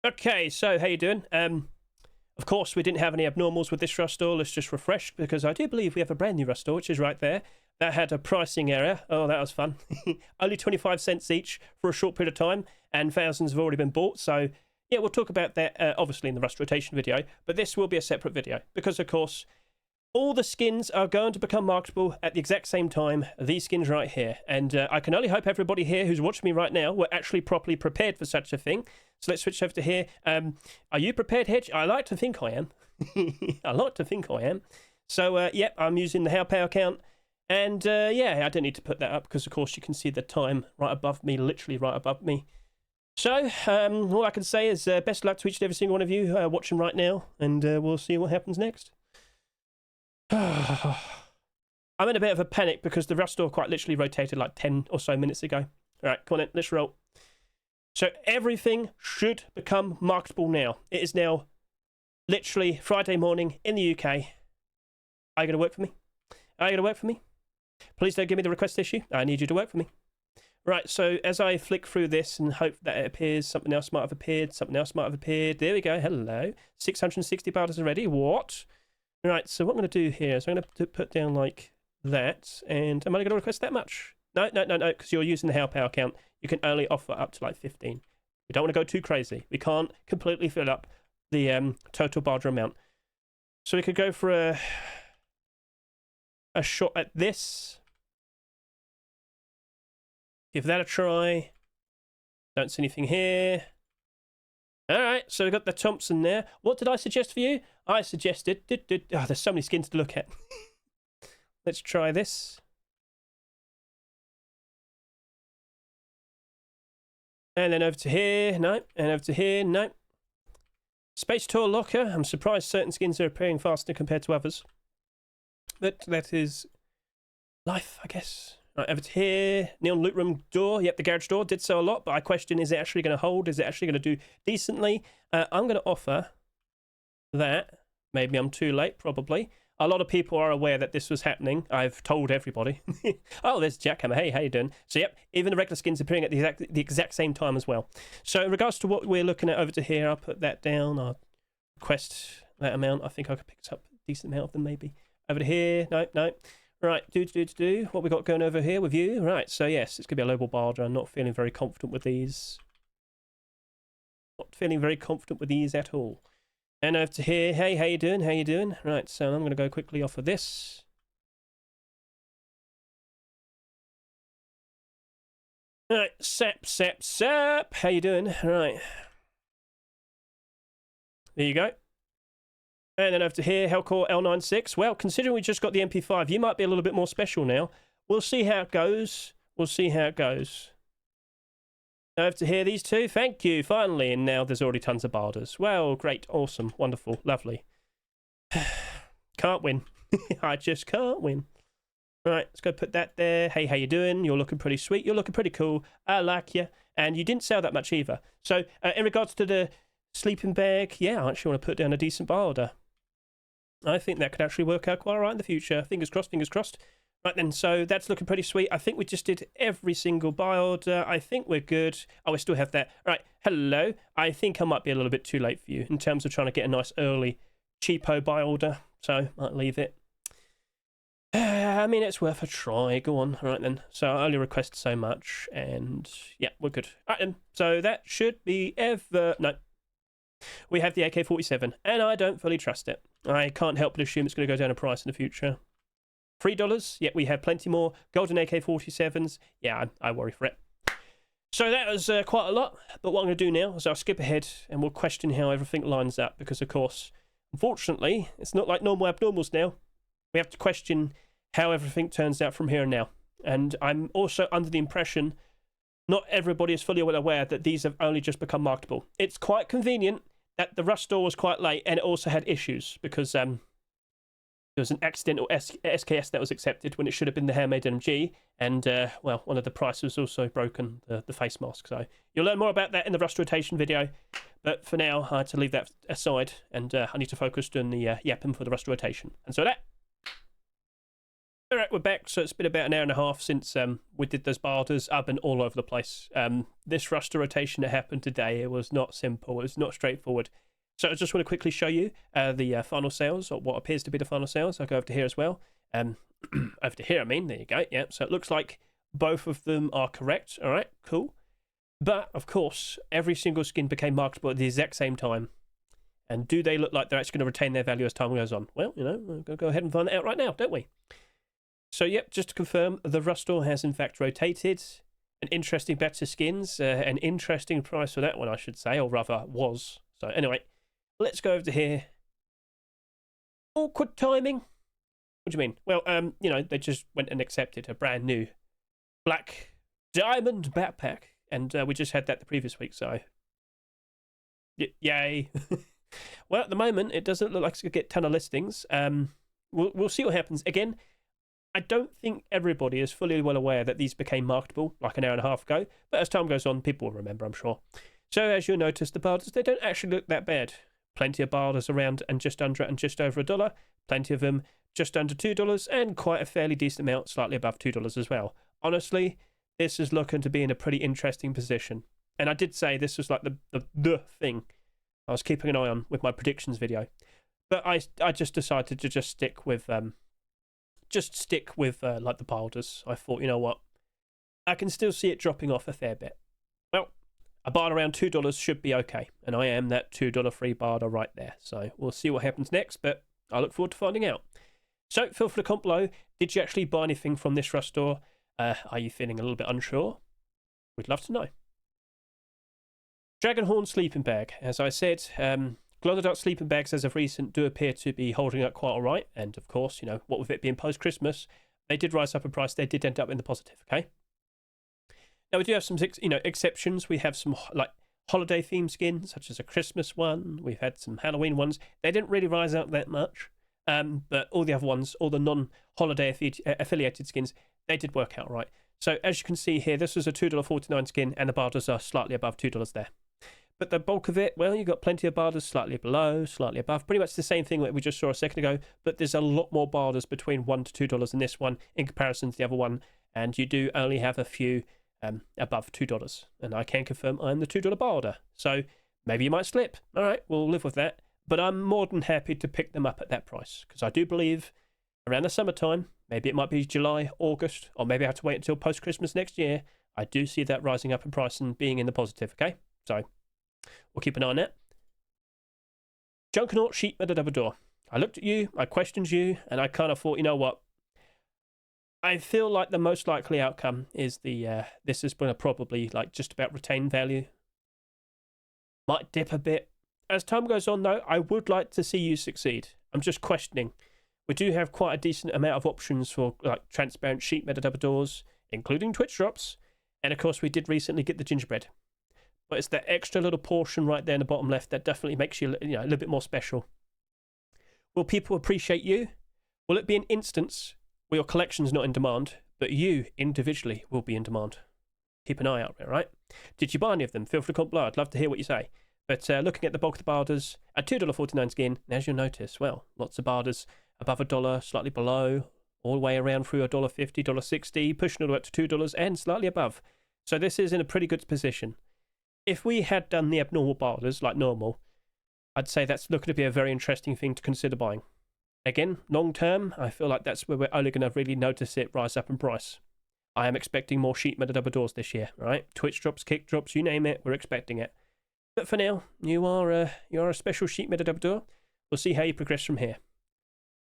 Okay, so how you doing? Of course, we didn't have any abnormals with this rust door. Let's just refresh, because I do believe we have a brand new rust door, which is right there. That had a pricing error. Oh, that was fun. Only 25 cents each for a short period of time, and thousands have already been bought. So, yeah, we'll talk about that, obviously, in the rust rotation video. But this will be a separate video, because, of course, all the skins are going to become marketable at the exact same time, these skins right here. And I can only hope everybody here who's watching me right now were actually properly prepared for such a thing. So let's switch over to here. Are you prepared, Hedge? I like to think I am. I like to think I am. So, yep, I'm using the How Power account. And, yeah, I don't need to put that up because, of course, you can see the time right above me, literally right above me. So, all I can say is best luck to each and every single one of you watching right now. And we'll see what happens next. I'm in a bit of a panic because the rust door quite literally rotated like 10 or so minutes ago. All right, come on in, let's roll. So everything should become marketable now. It is now literally Friday morning in the UK. Are you going to work for me? Are you going to work for me? Please don't give me the request issue. I need you to work for me. Right, so as I flick through this and hope that it appears, something else might have appeared, something else might have appeared. There we go, hello. 660 batters already, what? Right, so what I'm going to do here is I'm going to put down like that, and am I going to request that much? No, because you're using the How Power account. You can only offer up to like 15. We don't want to go too crazy. We can't completely fill up the total barter amount. So we could go for a shot at this. Give that a try. Don't see anything here. All right, so we've got the Thompson there. What did I suggest for you? I suggested... Oh, there's so many skins to look at. Let's try this. And then over to here. No. And over to here. No. Space Tour Locker. I'm surprised certain skins are appearing faster compared to others. But that is life, I guess. Right, over to here. Neon Loot Room door. Yep, the garage door did sell a lot, but I question, is it actually going to hold? Is it actually going to do decently? I'm going to offer that. Maybe I'm too late, probably. A lot of people are aware that this was happening. I've told everybody. Oh, there's Jackhammer. Hey, how you doing? So, yep, even the regular skins appearing at the exact same time as well. So, in regards to what we're looking at over to here, I'll put that down. I'll request that amount. I think I could pick up a decent amount of them, maybe. Over to here. No. Right, do. What we got going over here with you? Right, so yes, it's going to be a local barter. I'm not feeling very confident with these. Not feeling very confident with these at all. And over to here. Hey, how you doing? How you doing? Right, so I'm going to go quickly off of this. Right, sap. How you doing? Right. There you go. And then over to here, Hellcore L96. Well, considering we just got the MP5, you might be a little bit more special now. We'll see how it goes. We'll see how it goes. Over to here, these two. Thank you, finally. And now there's already tons of barders. Well, great, awesome, wonderful, lovely. Can't win. I just can't win. Right, let's go put that there. Hey, how you doing? You're looking pretty sweet. You're looking pretty cool. I like you. And you didn't sell that much either. So, in regards to the sleeping bag, yeah, I actually want to put down a decent barder. I think that could actually work out quite all right in the future. Fingers crossed, fingers crossed. Right then, so that's looking pretty sweet. I think we just did every single buy order. I think we're good. Oh, we still have that. Right, hello. I think I might be a little bit too late for you in terms of trying to get a nice early cheapo buy order. So, might leave it. I mean, it's worth a try. Go on. All right then. So, I only request so much. And, yeah, we're good. All right then. So, that should be No. We have the AK-47, and I don't fully trust it. I can't help but assume it's going to go down in price in the future. $3, yet we have plenty more golden AK-47s. Yeah, I worry for it. So that was quite a lot, but what I'm going to do now is I'll skip ahead and we'll question how everything lines up, because of course, unfortunately, it's not like normal abnormals now. We have to question how everything turns out from here and now. And I'm also under the impression not everybody is fully aware that these have only just become marketable. It's quite convenient that the rust door was quite late, and it also had issues because there was an accidental SKS that was accepted when it should have been the handmade MG, and well, one of the prices was also broken, the face mask. So you'll learn more about that in the rust rotation video, but for now I had to leave that aside, and I need to focus on the yapping for the rust rotation. And so that All right, we're back. So it's been about an hour and a half since we did those barders. I've been all over the place. This roster rotation that happened today, it was not simple. It was not straightforward. So I just want to quickly show you the final sales, or what appears to be the final sales. I'll go over to here as well. Over to here, I mean. There you go. Yeah, so it looks like both of them are correct. All right, cool. But, of course, every single skin became marketable at the exact same time. And do they look like they're actually going to retain their value as time goes on? Well, you know, we're going to go ahead and find that out right now, don't we? So, yep, just to confirm, the Rustor has in fact rotated. An interesting batch of skins. An interesting price for that one, I should say, or rather was. So, anyway, let's go over to here. Awkward timing. What do you mean? Well, you know, they just went and accepted a brand new black diamond backpack. And we just had that the previous week, so... Yay. Well, at the moment, it doesn't look like it's going to get a ton of listings. We'll see what happens. Again, I don't think everybody is fully well aware that these became marketable like an hour and a half ago. But as time goes on, people will remember, I'm sure. So as you'll notice, the barders, they don't actually look that bad. Plenty of barders around and just under and just over $1. Plenty of them just under $2. And quite a fairly decent amount, slightly above $2 as well. Honestly, this is looking to be in a pretty interesting position. And I did say this was like the thing I was keeping an eye on with my predictions video. But I just decided to just stick with like the barders. I thought, you know what? I can still see it dropping off a fair bit. Well, a barter around $2 should be okay. And I am that $2 free barter right there. So we'll see what happens next, but I look forward to finding out. So feel free to comment below. Did you actually buy anything from this Rush store? Are you feeling a little bit unsure? We'd love to know. Dragonhorn sleeping bag. As I said, glow-in-the-dark sleeping bags as of recent do appear to be holding up quite all right. And of course, you know, what with it being post-Christmas, they did rise up in price. They did end up in the positive, okay? Now, we do have some, you know, exceptions. We have some, like, holiday theme skins, such as a Christmas one. We've had some Halloween ones. They didn't really rise up that much. But all the other ones, all the non-holiday affiliated skins, they did work out right. So as you can see here, this was a $2.49 skin, and the barders are slightly above $2 there. But the bulk of it, well, you've got plenty of barders slightly below, slightly above. Pretty much the same thing that we just saw a second ago, but there's a lot more barders between $1 to $2 in this one in comparison to the other one, and you do only have a few above $2. And I can confirm I'm the $2 barder. So maybe you might slip. All right, we'll live with that. But I'm more than happy to pick them up at that price, because I do believe around the summertime, maybe it might be July, August, or maybe I have to wait until post-Christmas next year, I do see that rising up in price and being in the positive, okay? So we'll keep an eye on that. Junkernaut Sheep at the double door. I looked at you, I questioned you, and I kind of thought, you know what? I feel like the most likely outcome is this is going to probably like just about retain value. Might dip a bit. As time goes on, though, I would like to see you succeed. I'm just questioning. We do have quite a decent amount of options for like transparent sheet meta double doors, including Twitch drops. And of course, we did recently get the gingerbread. But it's that extra little portion right there in the bottom left that definitely makes you, you know, a little bit more special. Will people appreciate you? Will it be an instance where your collection's not in demand, but you individually will be in demand? Keep an eye out there, right? Did you buy any of them? Feel free to comment below. I'd love to hear what you say. But looking at the bulk of the barders, a $2.49 skin, and as you'll notice, well, lots of barders above $1, slightly below, all the way around through $1.50, $1.60, pushing all the way up to $2 and slightly above. So this is in a pretty good position. If we had done the abnormal barders like normal, I'd say that's looking to be a very interesting thing to consider buying. Again, long term, I feel like that's where we're only going to really notice it rise up in price. I am expecting more sheet metal double doors this year, right? Twitch drops, kick drops, you name it, we're expecting it. But for now, you are a special sheet metal double door. We'll see how you progress from here.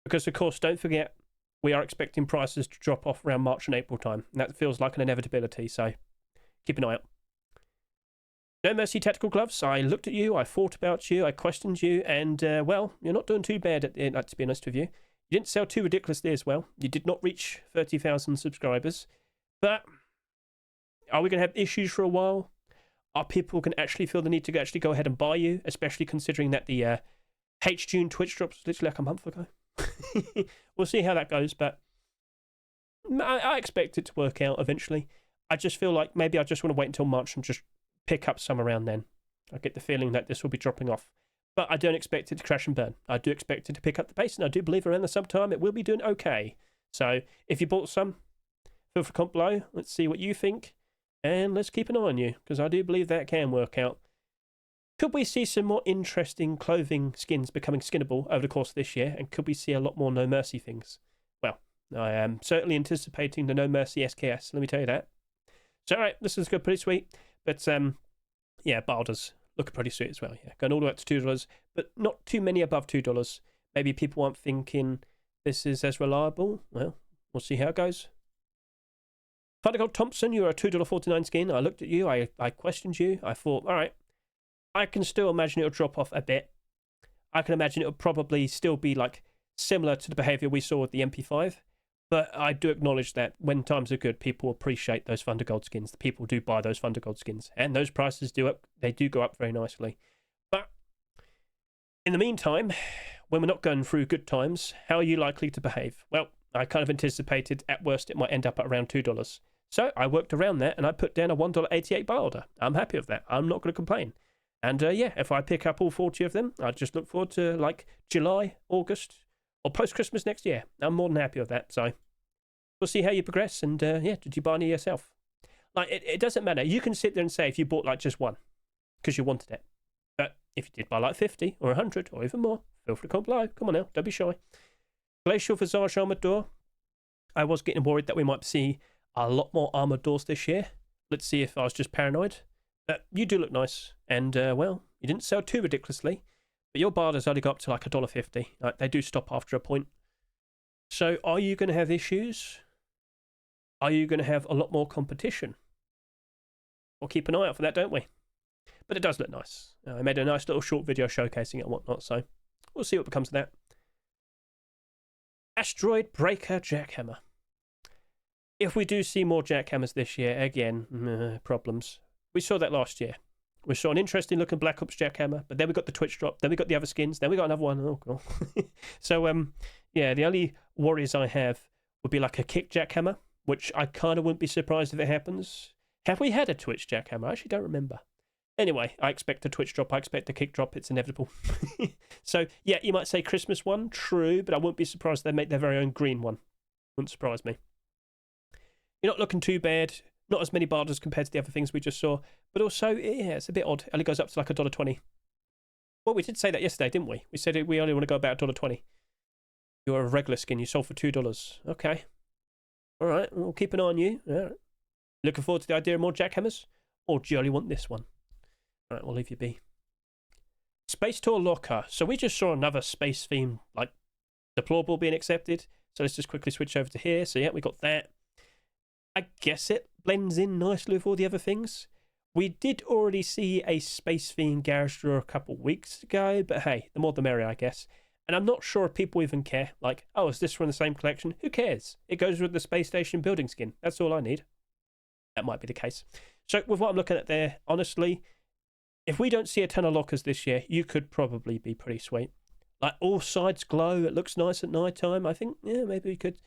Because of course, don't forget, we are expecting prices to drop off around March and April time. And that feels like an inevitability, so keep an eye out. No Mercy Tactical Gloves. I looked at you, I thought about you, I questioned you, and well, you're not doing too bad, to be honest with you. You didn't sell too ridiculously as well. You did not reach 30,000 subscribers. But are we going to have issues for a while? Are people going to actually feel the need to actually go ahead and buy you, especially considering that the June Twitch drops literally like a month ago? We'll see how that goes, but I expect it to work out eventually. I just feel like maybe I just want to wait until March and just pick up some around then. I get the feeling that this will be dropping off. But I don't expect it to crash and burn. I do expect it to pick up the pace, and I do believe around the summertime it will be doing okay. So if you bought some, feel free to comment below. Let's see what you think, and let's keep an eye on you, because I do believe that can work out. Could we see some more interesting clothing skins becoming skinnable over the course of this year, and could we see a lot more No Mercy things? Well, I am certainly anticipating the No Mercy SKS, let me tell you that. So, alright, this is good, pretty sweet, but yeah, Barders looking pretty sweet as well, yeah. Going all the way up to $2, but not too many above $2. Maybe people aren't thinking this is as reliable. Well, we'll see how it goes. Thundergold Thompson, you're a $2.49 skin. I looked at you, I questioned you. I thought, alright, I can still imagine it'll drop off a bit. I can imagine it'll probably still be like similar to the behavior we saw with the MP5. But I do acknowledge that when times are good, people appreciate those Thundergold skins. The people do buy those Thundergold skins, and those prices do go up very nicely. But in the meantime, when we're not going through good times, how are you likely to behave? Well, I kind of anticipated at worst it might end up at around $2. So I worked around that, and I put down a $1.88 buy order. I'm happy with that. I'm not going to complain. And yeah, if I pick up all 40 of them, I just look forward to like July, August, or post-Christmas next year. I'm more than happy with that, so we'll see how you progress, and yeah, did you buy any yourself? Like, it doesn't matter. You can sit there and say if you bought like just one, because you wanted it. But if you did buy like 50 or 100 or even more, feel free to comment below. Come on now, don't be shy. Glacial Visage Armoured Door. I was getting worried that we might see a lot more armoured doors this year. Let's see if I was just paranoid. But you do look nice, and well, you didn't sell too ridiculously. But your barders only got up to like $1.50. Like, they do stop after a point. So are you going to have issues? Are you going to have a lot more competition? We'll keep an eye out for that, don't we? But it does look nice. I made a nice little short video showcasing it and whatnot, so we'll see what becomes of that. Asteroid Breaker Jackhammer. If we do see more jackhammers this year, again, problems. We saw that last year. We saw an interesting looking Black Ops jackhammer, but then we got the Twitch drop, then we got the other skins, then we got another one. Oh, God. So, yeah, the only worries I have would be like a kick jackhammer, which I kind of wouldn't be surprised if it happens. Have we had a Twitch jackhammer? I actually don't remember. Anyway, I expect a Twitch drop, I expect a kick drop, it's inevitable. So, yeah, you might say Christmas one, true, but I wouldn't be surprised if they make their very own green one. Wouldn't surprise me. You're not looking too bad. Not as many barders compared to the other things we just saw. But also, yeah, it's a bit odd. It only goes up to like $1.20. Well, we did say that yesterday, didn't we? We said we only want to go about $1.20. You're a regular skin. You sold for $2. Okay. All right. We'll keep an eye on you. All right. Looking forward to the idea of more jackhammers? Or do you only want this one? All right, we'll leave you be. Space Tour Locker. So we just saw another space theme, like, deplorable being accepted. So let's just quickly switch over to here. So yeah, we got that. I guess it blends in nicely with all the other things. We did already see a space theme garage door a couple weeks ago, but hey, the more the merrier, I guess. And I'm not sure if people even care. Like, oh, is this from the same collection? Who cares? It goes with the space station building skin. That's all I need. That might be the case. So with what I'm looking at there, honestly, if we don't see a ton of lockers this year, you could probably be pretty sweet. Like, all sides glow. It looks nice at night time. I think, yeah, maybe we could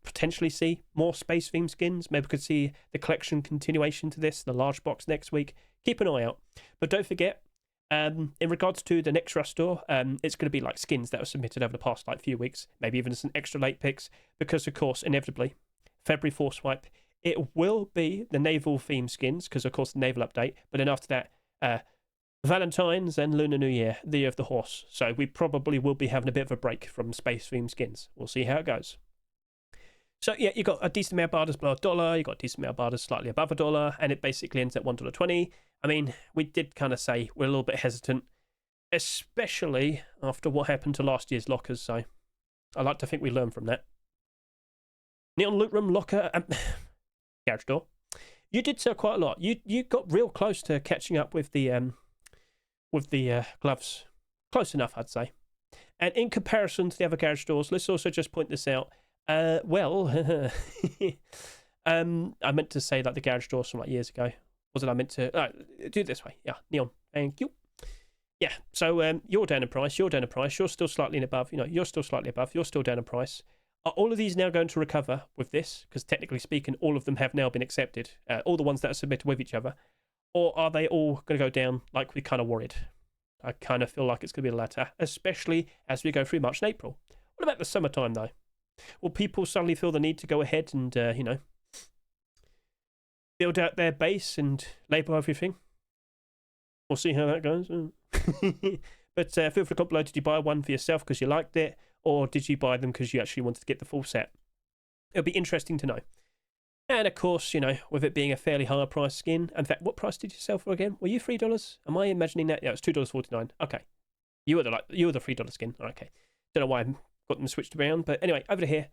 potentially see more space theme skins. Maybe we could see the collection continuation to this, the large box next week. Keep an eye out. But don't forget, in regards to the next Rust store, it's going to be like skins that were submitted over the past like few weeks, maybe even some extra late picks, because of course, inevitably, February Force Wipe, it will be the naval theme skins, because of course the naval update, but then after that, Valentine's and Lunar New Year, the Year of the Horse. So we probably will be having a bit of a break from space theme skins. We'll see how it goes. So yeah, you got a decent amount of barders below $1, you got a decent amount of barders slightly above $1, and it basically ends at $1.20. I mean, we did kind of say we're a little bit hesitant, especially after what happened to last year's lockers, so I like to think we learned from that. Neon Loot Room Locker, garage door. You did sell quite a lot. You got real close to catching up with the gloves. Close enough, I'd say. And in comparison to the other garage doors, let's also just point this out. Well, I meant to say like the garage doors from like years ago. Wasn't I meant to do it this way? Yeah, Neon. Thank you. Yeah, so you're down in price, you're still slightly above, you're still slightly above, you're still down in price. Are all of these now going to recover with this? Because technically speaking, all of them have now been accepted, all the ones that are submitted with each other. Or are they all going to go down like we kind of worried? I kind of feel like it's going to be the latter, especially as we go through March and April. What about the summertime though? Will people suddenly feel the need to go ahead and, you know, build out their base and label everything? We'll see how that goes. But feel free to comment below. Did you buy one for yourself because you liked it, or did you buy them because you actually wanted to get the full set? It'll be interesting to know. And of course, you know, with it being a fairly higher price skin. In fact, what price did you sell for again? Were you $3? Am I imagining that? Yeah, it's $2.49. Okay, you were the $3 skin. Okay, don't know why I've got them switched around, but anyway, over to here,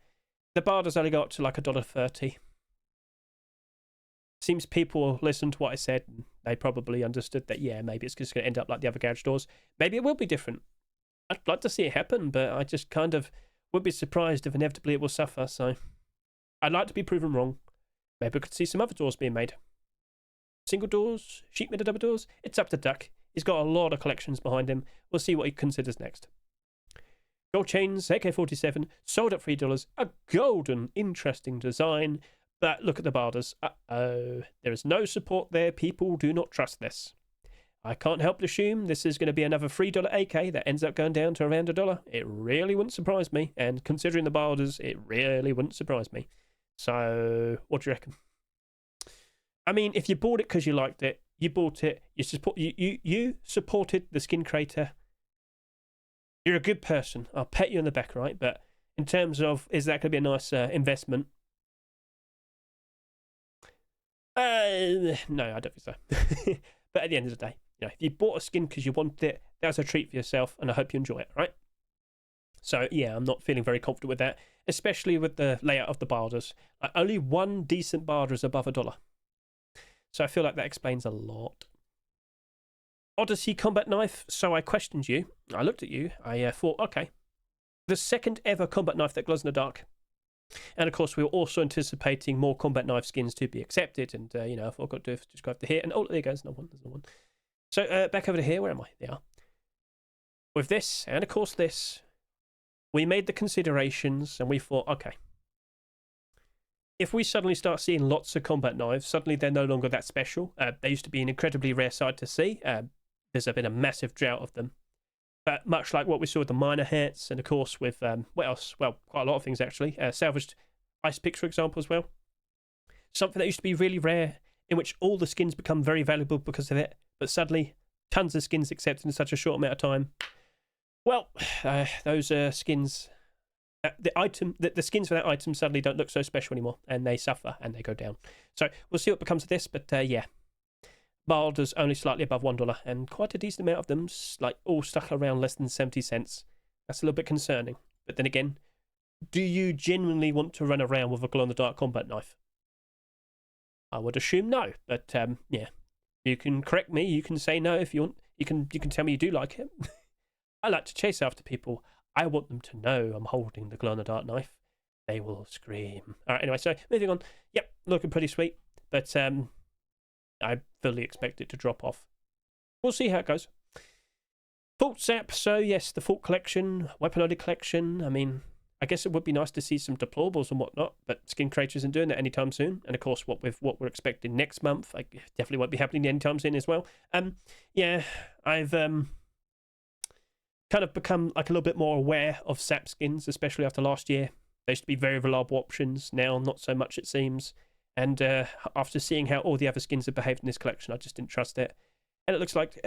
the bar does only go up to like $1.30. Seems people listened to what I said, and they probably understood that, yeah, maybe it's just going to end up like the other garage stores. Maybe it will be different. I'd like to see it happen, but I just kind of would be surprised if inevitably it will suffer. So I'd like to be proven wrong. Maybe we could see some other doors being made. Single doors, sheet metal double doors. It's up to Duck. He's got a lot of collections behind him. We'll see what he considers next. Gold chains, AK-47, sold at $3. A golden, interesting design. But look at the barders. Uh-oh. There is no support there. People do not trust this. I can't help but assume this is going to be another $3 AK that ends up going down to around $1. It really wouldn't surprise me. And considering the barders, it really wouldn't surprise me. So, what do you reckon? I mean, if you bought it because you liked it, you bought it, you supported the skin creator, you're a good person. I'll pat you on the back, right? But in terms of, is that going to be a nice investment? No, I don't think so. But at the end of the day, you know, if you bought a skin because you wanted it, that's a treat for yourself, and I hope you enjoy it, right? So, yeah, I'm not feeling very confident with that, especially with the layout of the barders. Only one decent barder is above $1. So I feel like that explains a lot. Odyssey combat knife. So I questioned you. I looked at you. I thought, okay, the second ever combat knife that glows in the dark. And of course, we were also anticipating more combat knife skins to be accepted. And, you know, I thought I've got to just go over to here. And, oh, there goes. No one. There's no one. So back over to here. Where am I? There. With this, and of course this, we made the considerations and we thought, okay, if we suddenly start seeing lots of combat knives, suddenly they're no longer that special. They used to be an incredibly rare sight to see. There's been a massive drought of them. But much like what we saw with the miner hats, and of course with, what else? Well, quite a lot of things actually. Salvaged ice picks, for example, as well. Something that used to be really rare, in which all the skins become very valuable because of it, but suddenly tons of skins accepted in such a short amount of time. Well, those skins, the skins for that item suddenly don't look so special anymore, and they suffer and they go down. So we'll see what becomes of this, but yeah. Barders only slightly above $1, and quite a decent amount of them, like all stuck around less than 70 cents. That's a little bit concerning. But then again, do you genuinely want to run around with a glow-in-the-dark combat knife? I would assume no, but yeah. You can correct me, you can say no if you want. You can tell me you do like it. I like to chase after people. I want them to know I'm holding the glow-in-the-dark knife. They will scream. All right, anyway, so moving on. Yep, looking pretty sweet, but I fully expect it to drop off. We'll see how it goes. Fault Sap, so yes, the Fault collection, weapon-loaded collection. I mean, I guess it would be nice to see some deplorables and whatnot, but Skin Creator isn't doing that anytime soon. And of course, what we're expecting next month, I definitely won't be happening anytime soon as well. Yeah, I've kind of become like a little bit more aware of Sap skins, especially after last year. They used to be very reliable options. Now, not so much, it seems. And after seeing how all the other skins have behaved in this collection, I just didn't trust it. And it looks like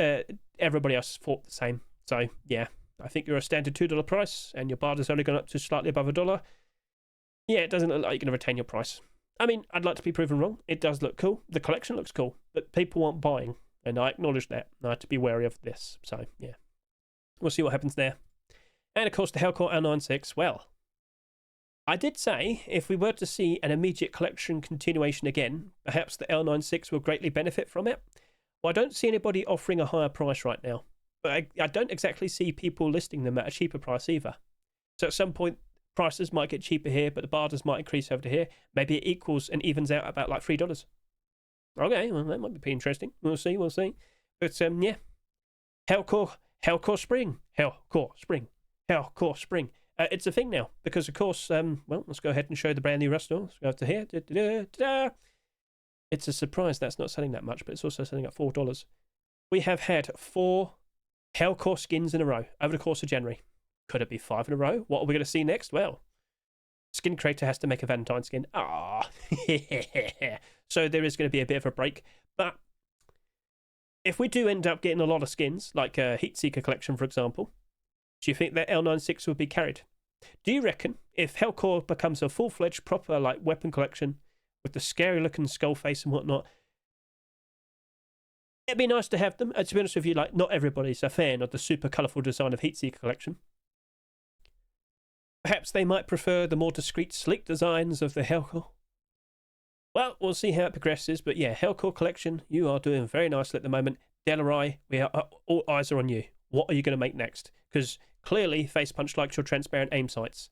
everybody else thought the same. So, yeah, I think you're a standard $2 price, and your barter's only gone up to slightly above $1. Yeah, it doesn't look like you're going to retain your price. I mean, I'd like to be proven wrong. It does look cool. The collection looks cool, but people aren't buying. And I acknowledge that. I have to be wary of this. So, yeah. We'll see what happens there. And, of course, the Hellcore L96, well, I did say if we were to see an immediate collection continuation again, perhaps the L96 will greatly benefit from it. Well, I don't see anybody offering a higher price right now. But I don't exactly see people listing them at a cheaper price either. So at some point, prices might get cheaper here, but the barters might increase over to here. Maybe it equals and evens out about like $3. Okay, well, that might be pretty interesting. We'll see. But yeah. Hellcore Spring. It's a thing now, because of course, well, let's go ahead and show the brand new Rust store. Let's go over to here. It's a surprise that's not selling that much, but it's also selling at $4. We have had 4 Hellcore skins in a row over the course of January. Could it be 5 in a row? What are we going to see next? Well, Skin creator has to make a Valentine skin. Ah, so there is going to be a bit of a break. But if we do end up getting a lot of skins, like a Heatseeker collection, for example, do you think that L96 would be carried? Do you reckon if Hellcore becomes a full-fledged, proper like weapon collection with the scary-looking skull face and whatnot, it'd be nice to have them. To be honest with you, like not everybody's a fan of the super colourful design of Heatseeker collection. Perhaps they might prefer the more discreet, sleek designs of the Hellcore. Well, we'll see how it progresses, but yeah, Hellcore collection, you are doing very nicely at the moment. Delarai, all eyes are on you. What are you going to make next? Because clearly, Face Punch likes your transparent aim sights.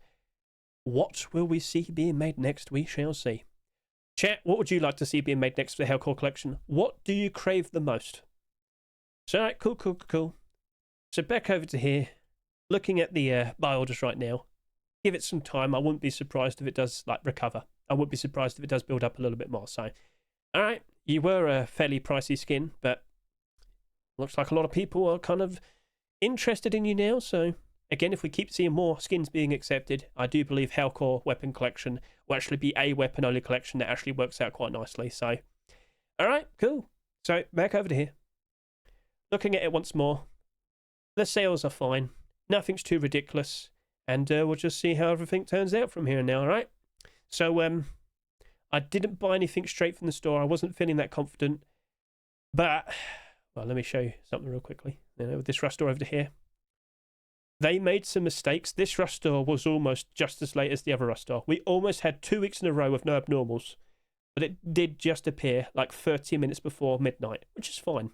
What will we see being made next? We shall see. Chat, what would you like to see being made next for the Hellcore collection? What do you crave the most? So, alright, cool. So back over to here, looking at the buy orders right now. Give it some time. I wouldn't be surprised if it does like recover. I wouldn't be surprised if it does build up a little bit more. So, alright, you were a fairly pricey skin, but looks like a lot of people are kind of interested in you now. So, again, if we keep seeing more skins being accepted, I do believe Hellcore weapon collection will actually be a weapon only collection that actually works out quite nicely. So, alright, cool. So, back over to here. Looking at it once more. The sales are fine. Nothing's too ridiculous. And we'll just see how everything turns out from here now, alright? So, I didn't buy anything straight from the store. I wasn't feeling that confident. But, well, let me show you something real quickly. With this rush store over here. They made some mistakes. This rush store was almost just as late as the other rush store. We almost had 2 weeks in a row of no abnormals. But it did just appear like 30 minutes before midnight, which is fine.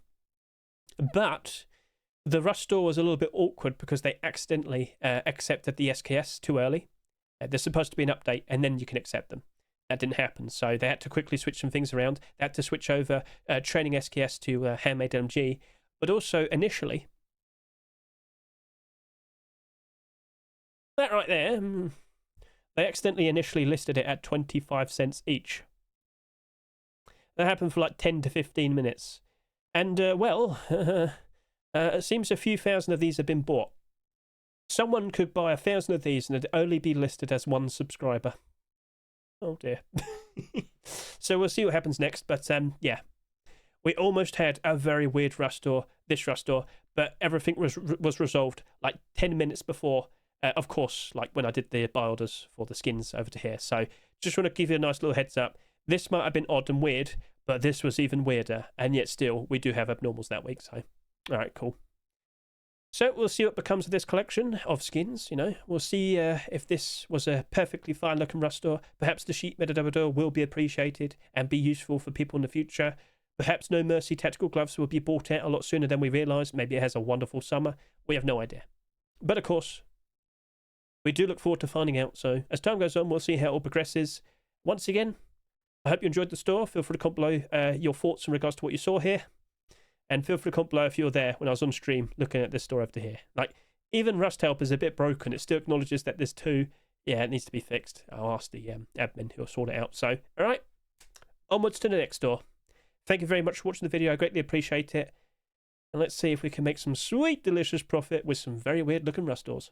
But the rush store was a little bit awkward because they accidentally accepted the SKS too early. There's supposed to be an update and then you can accept them. That didn't happen, so they had to quickly switch some things around. They had to switch over training SKS to handmade LMG. But also, initially, that right there, they accidentally initially listed it at 25 cents each. That happened for like 10 to 15 minutes. And, well, it seems a few thousand of these have been bought. Someone could buy 1,000 of these and it'd only be listed as one subscriber. Oh dear. So we'll see what happens next. But yeah, we almost had a very weird rush store, this rush store, but everything was resolved like 10 minutes before. Of course, like when I did the buy orders for the skins over to here. So just want to give you a nice little heads up. This might have been odd and weird, but this was even weirder. And yet still, we do have abnormals that week. So, all right, cool. So we'll see what becomes of this collection of skins, you know. We'll see if this was a perfectly fine looking rush store. Perhaps the sheet metadabador will be appreciated and be useful for people in the future. Perhaps No Mercy tactical gloves will be bought out a lot sooner than we realise. Maybe it has a wonderful summer. We have no idea. But of course, we do look forward to finding out. So as time goes on, we'll see how it all progresses. Once again, I hope you enjoyed the store. Feel free to comment below your thoughts in regards to what you saw here. And feel free to comment below if you were there when I was on stream looking at this store over here. Like, even Rust Help is a bit broken. It still acknowledges that there's two. Yeah, it needs to be fixed. I'll ask the admin who will sort it out. So, all right. Onwards to the next store. Thank you very much for watching the video. I greatly appreciate it. And let's see if we can make some sweet, delicious profit with some very weird looking Rust stores.